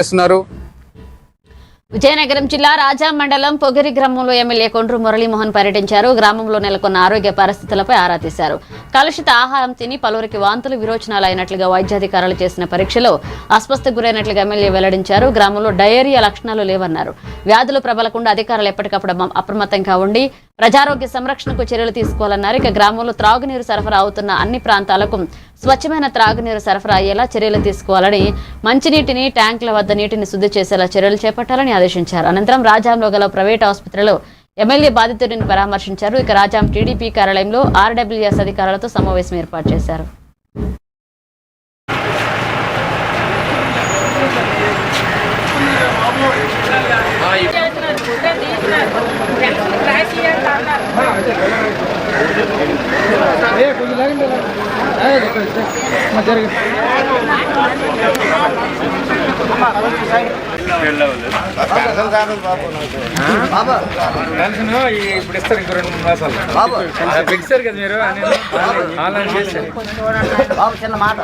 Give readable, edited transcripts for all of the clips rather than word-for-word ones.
చేస్తున్నారు. విజయనగరం జిల్లా రాజా మండలం పొగిరి గ్రామంలో ఎమ్మెల్యే కొండ్రు మురళీమోహన్ పర్యటించారు. గ్రామంలో నెలకొన్న ఆరోగ్య పరిస్థితులపై ఆరా తీశారు. కలుషిత ఆహారం తిని పలువురికి వాంతులు విరోచనాలు అయినట్లుగా వైద్యాధికారులు చేసిన పరీక్షలో అస్వస్థకు గురైనట్లుగా ఎమ్మెల్యే వెల్లడించారు. గ్రామంలో డయేరియా లక్షణాలు లేవన్నారు. వ్యాధులు ప్రబలకుండా అధికారులు ఎప్పటికప్పుడు అప్రమత్తంగా ఉండి ప్రజారోగ్య సంరక్షణకు చర్యలు తీసుకోవాలన్నారు. ఇక గ్రామంలో త్రాగునీరు సరఫరా అవుతున్న అన్ని ప్రాంతాలకు స్వచ్ఛమైన త్రాగునీరు సరఫరా అయ్యేలా చర్యలు తీసుకోవాలని, మంచినీటిని ట్యాంకుల వద్ద నీటిని శుద్ధి చేసేలా చర్యలు చేపట్టాలని ఆదేశించారు. అనంతరం రాజాంలో గల ప్రైవేట్ ఆసుపత్రిలో ఎమ్మెల్యే బాధితుడిని పరామర్శించారు. ఇక రాజాం టీడీపీ కార్యాలయంలో ఆర్డబ్ల్యూఎస్ అధికారులతో సమావేశం ఏర్పాటు చేశారు. ఇప్పుడు ఇస్తారు ఇంకో 2-3 మాసాలు ఇస్తారు కదా మీరు ఆన్లైన్ చేస్తారు. చిన్న మాట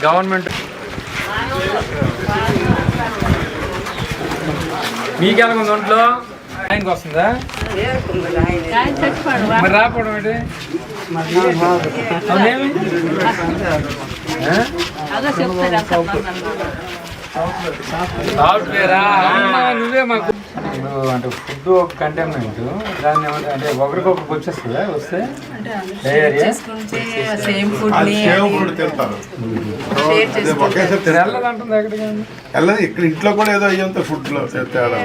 గవర్నమెంట్ మీకెలా ఉంది ఒంట్లో? ఆయనకి వస్తుందా? మరి రాకపోవడం ఏంటి? అవునేమి సాఫ్ట్వేరా? నువ్వే మాకు అంటే ఫుడ్ ఒక కంటైన్మెంట్ దాన్ని అంటే ఒకరికొకరికి వచ్చేస్తుందా? వస్తే వెళ్ళదంటుంది ఎక్కడికి వెళ్ళదు. ఇక్కడ ఇంట్లో కూడా ఏదో అయ్యంత ఫుడ్ లో తేడా